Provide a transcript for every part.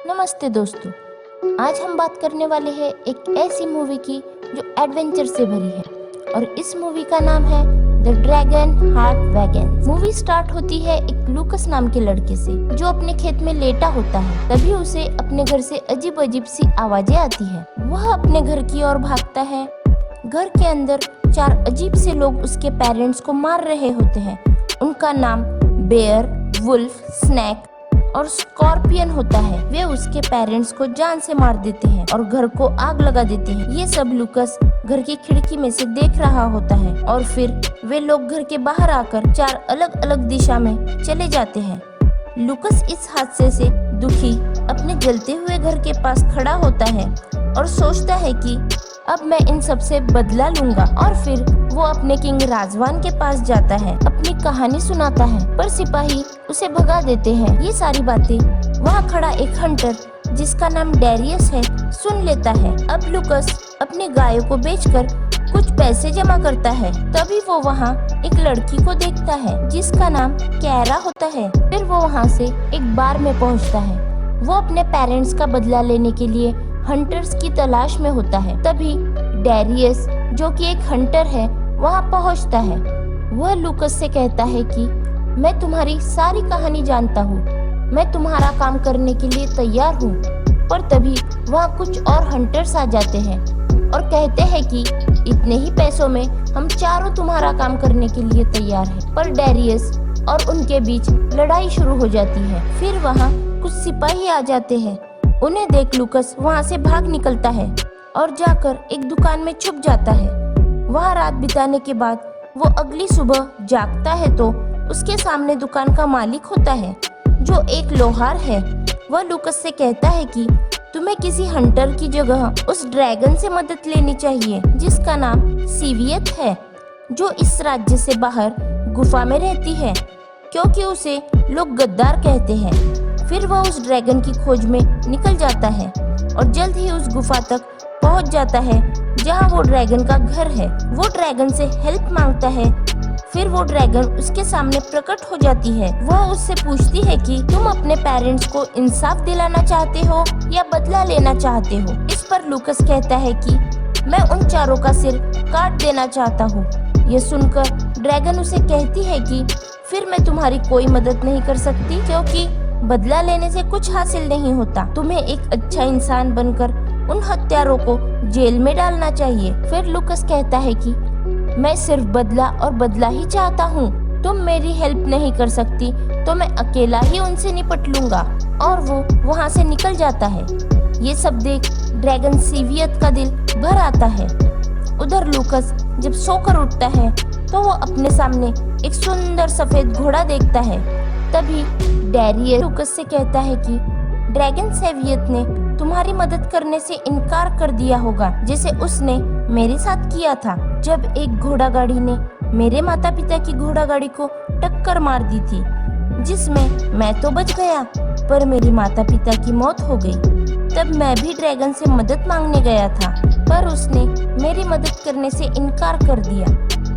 नमस्ते दोस्तों। आज हम बात करने वाले हैं एक ऐसी मूवी की जो एडवेंचर से भरी है और इस मूवी का नाम है the dragon heart wagon. Movie start होती है एक लूकस नाम के लड़के से जो अपने खेत में लेटा होता है। तभी उसे अपने घर से अजीब अजीब सी आवाजें आती है। वह अपने घर की ओर भागता है। घर के अंदर 4 अजीब से लोग उसके पेरेंट्स को मार रहे होते हैं। उनका नाम बेयर, वुल्फ, स्नैक और स्कॉर्पियन होता है। वे उसके पेरेंट्स को जान से मार देते हैं और घर को आग लगा देते हैं। ये सब लूकस घर की खिड़की में से देख रहा होता है और फिर वे लोग घर के बाहर आकर 4 अलग अलग दिशा में चले जाते हैं। लूकस इस हादसे से दुखी अपने जलते हुए घर के पास खड़ा होता है और सोचता है कि अब मैं इन सब से बदला लूंगा। और फिर वो अपने किंग राजवान के पास जाता है, अपनी कहानी सुनाता है, पर सिपाही उसे भगा देते हैं। ये सारी बातें वहाँ खड़ा एक हंटर जिसका नाम डेरियस है सुन लेता है। अब लूकस अपनी गायों को बेचकर कुछ पैसे जमा करता है। तभी वो वहाँ एक लड़की को देखता है जिसका नाम कैरा होता है। फिर वो वहाँ से एक बार में पहुँचता है। वो अपने पेरेंट्स का बदला लेने के लिए हंटर्स की तलाश में होता है। तभी डेरियस जो कि एक हंटर है वहाँ पहुँचता है। वह लूकस से कहता है कि मैं तुम्हारी सारी कहानी जानता हूँ, मैं तुम्हारा काम करने के लिए तैयार हूँ। पर तभी वहाँ कुछ और हंटर्स आ जाते हैं और कहते हैं कि इतने ही पैसों में हम चारों तुम्हारा काम करने के लिए तैयार हैं। पर डेरियस और उनके बीच लड़ाई शुरू हो जाती है। फिर वहाँ कुछ सिपाही आ जाते हैं। उन्हें देख लूकस वहाँ से भाग निकलता है और जाकर एक दुकान में छुप जाता है। वहाँ रात बिताने के बाद वो अगली सुबह जागता है तो उसके सामने दुकान का मालिक होता है जो एक लोहार है। वह लूकस से कहता है कि तुम्हें किसी हंटर की जगह उस ड्रैगन से मदद लेनी चाहिए जिसका नाम सीवियत है, जो इस राज्य से बाहर गुफा में रहती है, क्योंकि उसे लोग गद्दार कहते हैं। फिर वह उस ड्रैगन की खोज में निकल जाता है और जल्द ही उस गुफा तक पहुंच जाता है जहां वो ड्रैगन का घर है। वो ड्रैगन से हेल्प मांगता है। फिर वो ड्रैगन उसके सामने प्रकट हो जाती है। वह उससे पूछती है कि तुम अपने पेरेंट्स को इंसाफ दिलाना चाहते हो या बदला लेना चाहते हो। इस पर लूकस कहता है कि मैं उन चारों का सिर काट देना चाहता हूँ। यह सुनकर ड्रैगन उसे कहती है कि फिर मैं तुम्हारी कोई मदद नहीं कर सकती, क्योंकि बदला लेने से कुछ हासिल नहीं होता। तुम्हें एक अच्छा इंसान बनकर उन हत्यारों को जेल में डालना चाहिए। फिर लूकस कहता है कि मैं सिर्फ बदला और बदला ही चाहता हूँ। तुम मेरी हेल्प नहीं कर सकती तो मैं अकेला ही उनसे निपट लूंगा। और वो वहाँ से निकल जाता है। ये सब देख ड्रैगन सीवियत का दिल भर आता है। उधर लूकस जब सोकर उठता है तो वो अपने सामने एक सुंदर सफेद घोड़ा देखता है। तभी डेरियस लूकस से कहता है कि ड्रैगन सेवियत ने तुम्हारी मदद करने से इनकार कर दिया होगा, जैसे उसने मेरे साथ किया था जब एक घोड़ा गाड़ी ने मेरे माता पिता की घोड़ा गाड़ी को टक्कर मार दी थी, जिसमें मैं तो बच गया पर मेरी माता पिता की मौत हो गई। तब मैं भी ड्रैगन से मदद मांगने गया था पर उसने मेरी मदद करने से इनकार कर दिया।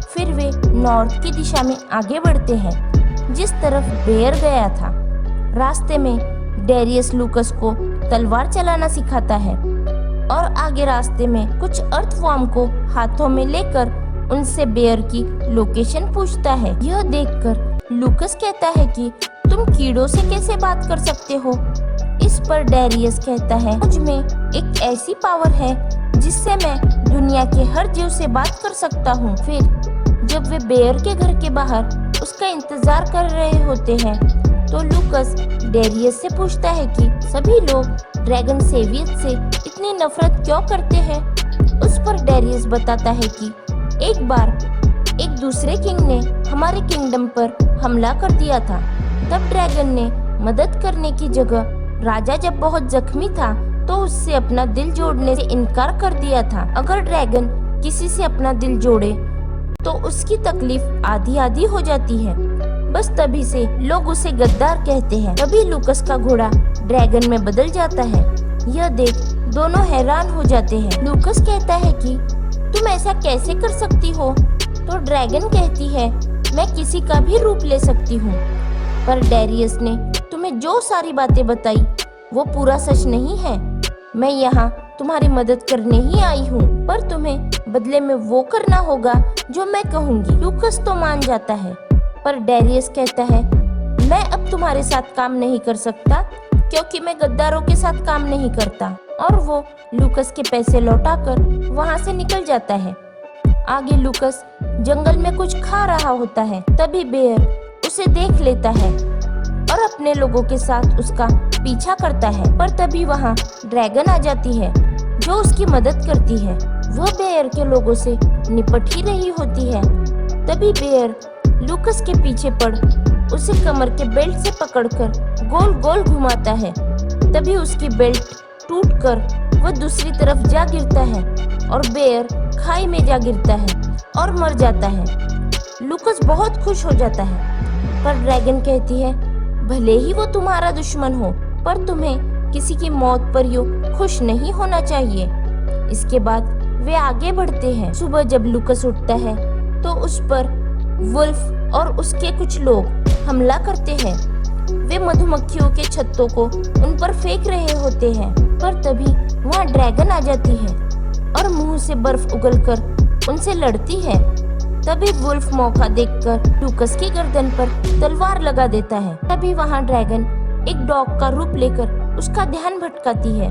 फिर वे नॉर्थ की दिशा में आगे बढ़ते हैं जिस तरफ बेयर गया था। रास्ते में डेरियस लूकस को तलवार चलाना सिखाता है और आगे रास्ते में कुछ अर्थवॉर्म को हाथों में लेकर उनसे बेयर की लोकेशन पूछता है। यह देखकर लूकस कहता है कि तुम कीड़ों से कैसे बात कर सकते हो। इस पर डेरियस कहता है मुझ में एक ऐसी पावर है जिससे मैं दुनिया के हर जीव से बात कर सकता हूँ। फिर जब वे बेयर के घर के बाहर उसका इंतजार कर रहे होते हैं तो लूकस डेरियस से पूछता है कि सभी लोग ड्रैगन सेवियत से इतनी नफरत क्यों करते हैं। उस पर डेरियस बताता है कि एक बार एक दूसरे किंग ने हमारे किंगडम पर हमला कर दिया था। तब ड्रैगन ने मदद करने की जगह राजा जब बहुत जख्मी था तो उससे अपना दिल जोड़ने से इनकार कर दिया था। अगर ड्रैगन किसी से अपना दिल जोड़े तो उसकी तकलीफ आधी आधी हो जाती है। बस तभी से लोग उसे गद्दार कहते हैं। तभी लूकस का घोड़ा ड्रैगन में बदल जाता है। यह देख दोनों हैरान हो जाते हैं। लूकस कहता है कि तुम ऐसा कैसे कर सकती हो। तो ड्रैगन कहती है मैं किसी का भी रूप ले सकती हूँ। पर डेरियस ने तुम्हें जो सारी बातें बताई वो पूरा सच नहीं है। मैं यहाँ तुम्हारी मदद करने ही आई हूँ, पर तुम्हें बदले में वो करना होगा जो मैं कहूँगी। लूकस तो मान जाता है, पर डेरियस कहता है मैं अब तुम्हारे साथ काम नहीं कर सकता क्योंकि मैं गद्दारों के साथ काम नहीं करता। और वो लूकस के पैसे लौटाकर वहाँ से निकल जाता है। आगे लूकस जंगल में कुछ खा रहा होता है, तभी बेयर उसे देख लेता है और अपने लोगों के साथ उसका पीछा करता है। पर तभी वहाँ ड्रैगन आ जाती है जो उसकी मदद करती है। वह बेयर के लोगों से निपट ही रही होती है। तभी बेयर लूकस के पीछे पड़ उसे कमर के बेल्ट से पकड़कर गोल गोल घुमाता है। तभी उसकी बेल्ट टूटकर वह दूसरी तरफ जा गिरता है और बेयर खाई में जा गिरता है और मर जाता है। लूकस बहुत खुश हो जाता है, पर ड्रैगन कहती है भले ही वो तुम्हारा दुश्मन हो, पर तुम्हें किसी की मौत पर यूं खुश नहीं होना चाहिए। इसके बाद वे आगे बढ़ते हैं। सुबह जब लूकस उठता है तो उस पर वुल्फ और उसके कुछ लोग हमला करते हैं। वे मधुमक्खियों के छत्तों को उन पर फेंक रहे होते हैं, पर तभी वहाँ ड्रैगन आ जाती है और मुंह से बर्फ उगलकर उनसे लड़ती है। तभी वुल्फ मौका देखकर लूकस की गर्दन पर तलवार लगा देता है। तभी वहाँ ड्रैगन एक डॉग का रूप लेकर उसका ध्यान भटकाती है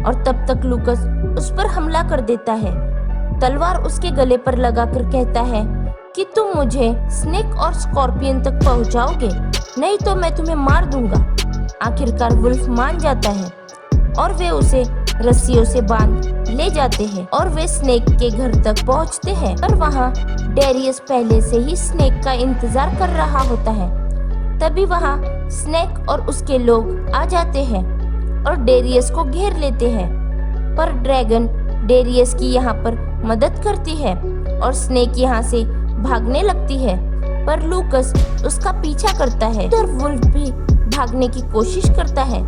और तब तक लूकस उस पर हमला कर देता है। तलवार उसके गले पर लगाकर कहता है कि तुम मुझे स्नेक और स्कॉर्पियन तक पहुंचाओगे, नहीं तो मैं तुम्हें मार दूंगा। आखिरकार वुल्फ मान जाता है और वे उसे रस्सियों से बांध ले जाते हैं और वे स्नेक के घर तक पहुंचते हैं। पर वहाँ डेरियस पहले से ही स्नेक का इंतजार कर रहा होता है। तभी वहाँ स्नेक और उसके लोग आ जाते हैं और डेरियस को घेर लेते हैं, पर ड्रैगन डेरियस की यहाँ पर मदद करती है और स्नेक यहाँ से भागने लगती है, पर लूकस उसका पीछा करता है और वुल्फ भी भागने की कोशिश करता है,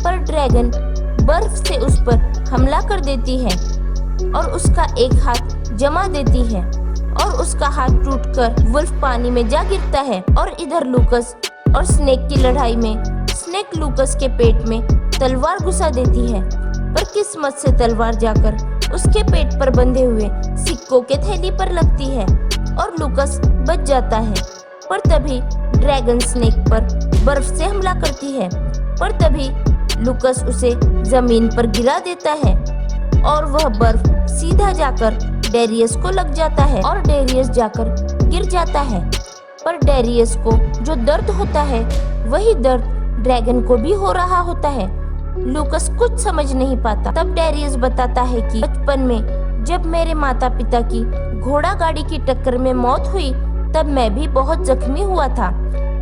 पर ड्रैगन बर्फ से उस पर हमला कर देती है और उसका एक हाथ जमा देती है और उसका हाथ टूटकर वुल्फ पानी में जा गिरता है। और इधर लूकस और स्नेक की लड़ाई में स्नेक लूकस के पेट में तलवार घुसा देती है, पर किस्मत से तलवार जाकर उसके पेट पर बंधे हुए सिक्कों के थैली पर लगती है और लूकस बच जाता है। पर तभी ड्रैगन स्नेक पर बर्फ से हमला करती है, पर तभी लूकस उसे जमीन पर गिरा देता है और वह बर्फ सीधा जाकर डेरियस को लग जाता है और डेरियस जाकर गिर जाता है। पर डेरियस को जो दर्द होता है वही दर्द ड्रैगन को भी हो रहा होता है। लूकस कुछ समझ नहीं पाता। तब डेरियस बताता है कि बचपन में जब मेरे माता पिता की घोड़ा गाड़ी की टक्कर में मौत हुई तब मैं भी बहुत जख्मी हुआ था।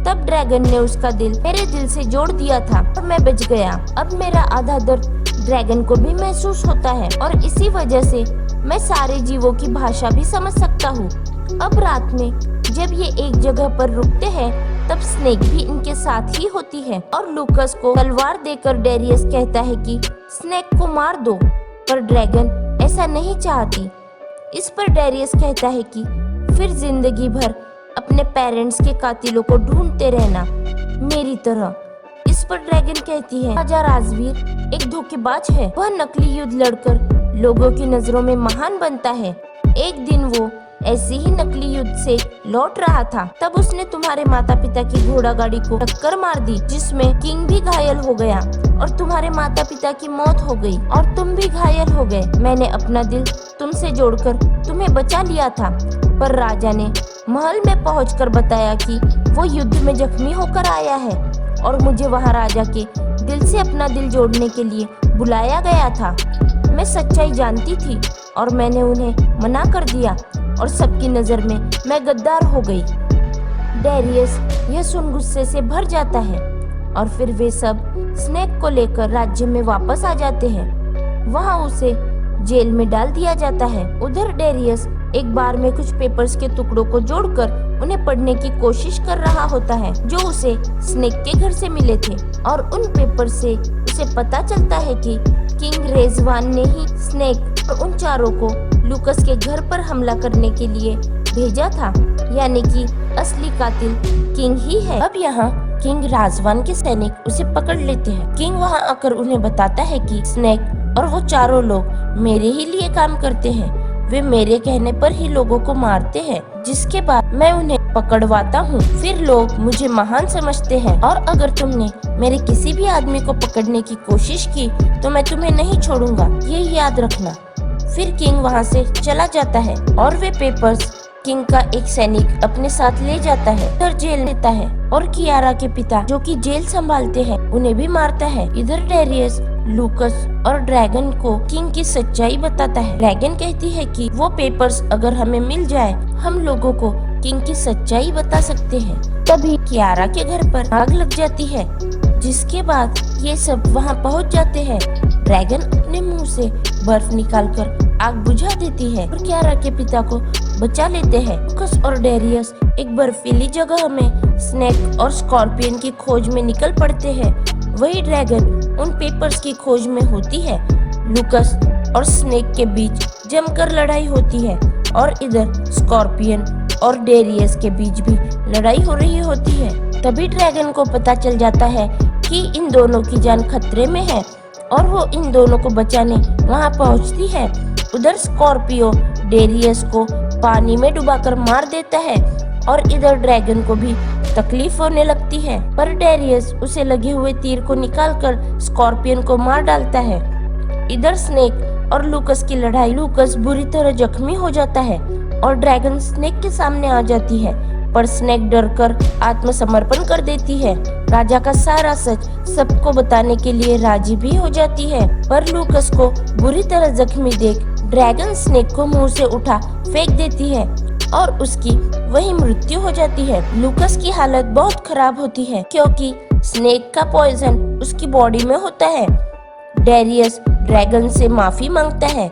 तब ड्रैगन ने उसका दिल मेरे दिल से जोड़ दिया था और मैं बच गया। अब मेरा आधा दर्द ड्रैगन को भी महसूस होता है और इसी वजह से मैं सारे जीवों की भाषा भी समझ सकता हूँ। अब रात में जब ये एक जगह पर रुकते हैं तब स्नेक भी इनके साथ ही होती है और लूकस को तलवार देकर डेरियस कहता है कि स्नेक को मार दो, पर ड्रैगन ऐसा नहीं चाहती। इस पर डेरियस कहता है कि फिर जिंदगी भर अपने पेरेंट्स के कातिलों को ढूंढते रहना मेरी तरह। इस पर ड्रैगन कहती है राजा राजवीर एक धोखेबाज है, वह नकली युद्ध लड़कर लोगों की नजरों में महान बनता है। एक दिन वो ऐसे ही नकली युद्ध से लौट रहा था, तब उसने तुम्हारे माता पिता की घोड़ा गाड़ी को टक्कर मार दी जिसमें किंग भी घायल हो गया और तुम्हारे माता पिता की मौत हो गई और तुम भी घायल हो गए। मैंने अपना दिल तुमसे जोड़कर तुम्हें बचा लिया था, पर राजा ने महल में पहुंचकर बताया कि वो युद्ध में जख्मी होकर आया है और मुझे वहाँ राजा के दिल से अपना दिल जोड़ने के लिए बुलाया गया था। मैं सच्चाई जानती थी और मैंने उन्हें मना कर दिया और सबकी नजर में मैं गद्दार हो गई। डेरियस यह सुन गुस्से से भर जाता है और फिर वे सब स्नेक को लेकर राज्य में वापस आ जाते हैं। वहाँ उसे जेल में डाल दिया जाता है। उधर डेरियस एक बार में कुछ पेपर्स के टुकड़ों को जोड़कर उन्हें पढ़ने की कोशिश कर रहा होता है जो उसे स्नेक के घर से मिले थे और उन पेपर से उसे पता चलता है कि किंग रेजवान ने ही स्नेक और उन चारों को लूकस के घर पर हमला करने के लिए भेजा था, यानी कि असली कातिल किंग ही है। अब यहाँ किंग राजवान के सैनिक उसे पकड़ लेते हैं। किंग वहां आकर उन्हें बताता है कि स्नेक और वो चारों लोग मेरे ही लिए काम करते हैं। वे मेरे कहने पर ही लोगों को मारते हैं, जिसके बाद मैं उन्हें पकड़वाता हूँ। फिर लोग मुझे महान समझते हैं और अगर तुमने मेरे किसी भी आदमी को पकड़ने की कोशिश की तो मैं तुम्हें नहीं छोड़ूंगा, ये याद रखना। फिर किंग वहाँ से चला जाता है और वे पेपर्स किंग का एक सैनिक अपने साथ ले जाता है, इधर जेल लेता है और कियारा के पिता जो कि जेल संभालते हैं उन्हें भी मारता है। इधर डेरियस लूकस और ड्रैगन को किंग की सच्चाई बताता है। ड्रैगन कहती है कि वो पेपर्स अगर हमें मिल जाए हम लोगों को किंग की सच्चाई बता सकते हैं। तभी कियारा के घर पर आग लग जाती है, जिसके बाद ये सब वहाँ पहुँच जाते हैं। ड्रैगन अपने मुंह से बर्फ निकालकर आग बुझा देती है और कियारा के पिता को बचा लेते हैं। लूकस और डेरियस एक बर्फीली जगह में स्नेक और स्कॉर्पियन की खोज में निकल पड़ते हैं। वही ड्रैगन उन पेपर्स की खोज में होती है। लूकस और स्नेक के बीच जमकर लड़ाई होती है और इधर स्कॉर्पियन और डेरियस के बीच भी लड़ाई हो रही होती है। तभी ड्रैगन को पता चल जाता है कि इन दोनों की जान खतरे में है और वो इन दोनों को बचाने वहाँ पहुँचती है। उधर स्कॉर्पियो डेरियस को पानी में डुबाकर मार देता है और इधर ड्रैगन को भी तकलीफ होने लगती है, पर डेरियस उसे लगे हुए तीर को निकालकर स्कॉर्पियन को मार डालता है। इधर स्नेक और लूकस की लड़ाई, लूकस बुरी तरह जख्मी हो जाता है और ड्रैगन स्नेक के सामने आ जाती है, पर स्नेक डरकर आत्मसमर्पण कर देती है। राजा का सारा सच सबको बताने के लिए राजी भी हो जाती है, पर लूकस को बुरी तरह जख्मी देख ड्रैगन स्नेक को मुंह से उठा फेंक देती है और उसकी वही मृत्यु हो जाती है। लूकस की हालत बहुत खराब होती है क्योंकि स्नेक का पॉइजन उसकी बॉडी में होता है। डेरियस ड्रैगन से माफी मांगता है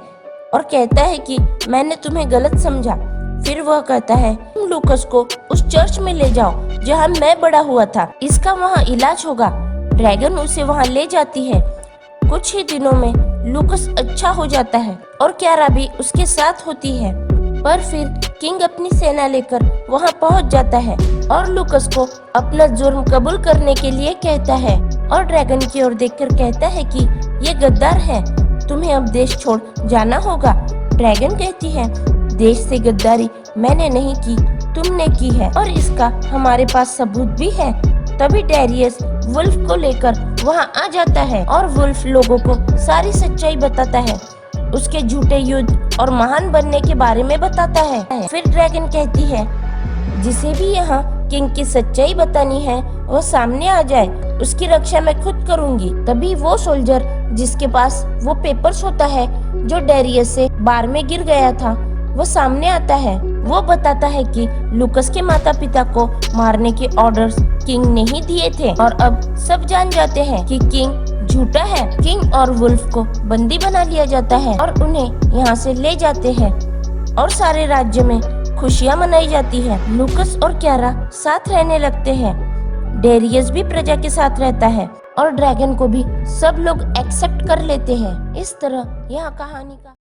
और कहता है कि मैंने तुम्हें गलत समझा। फिर वह कहता है तुम लूकस को उस चर्च में ले जाओ जहाँ मैं बड़ा हुआ था, इसका वहाँ इलाज होगा। ड्रैगन उसे वहाँ ले जाती है। कुछ ही दिनों में लूकस अच्छा हो जाता है और कियारा भी उसके साथ होती है, पर फिर किंग अपनी सेना लेकर वहां पहुंच जाता है और लूकस को अपना जुर्म कबूल करने के लिए कहता है और ड्रैगन की ओर देखकर कहता है कि ये गद्दार है, तुम्हें अब देश छोड़ जाना होगा। ड्रैगन कहती है देश से गद्दारी मैंने नहीं की, तुमने की है और इसका हमारे पास सबूत भी है। तभी डेरियस वुल्फ को लेकर वहां आ जाता है और वुल्फ लोगों को सारी सच्चाई बताता है, उसके झूठे युद्ध और महान बनने के बारे में बताता है। फिर ड्रैगन कहती है जिसे भी यहाँ किंग की सच्चाई बतानी है वो सामने आ जाए, उसकी रक्षा मैं खुद करूंगी। तभी वो सोल्जर जिसके पास वो पेपर्स होता है जो डेरियस से बार में गिर गया था वो सामने आता है। वो बताता है कि लूकस के माता पिता को मारने के ऑर्डर्स किंग ने ही दिए थे और अब सब जान जाते हैं कि किंग झूठा है। किंग और वुल्फ को बंदी बना लिया जाता है और उन्हें यहाँ से ले जाते हैं और सारे राज्य में खुशियाँ मनाई जाती है। लूकस और कियारा साथ रहने लगते हैं। डेरियस भी प्रजा के साथ रहता है और ड्रैगन को भी सब लोग एक्सेप्ट कर लेते हैं। इस तरह यह कहानी का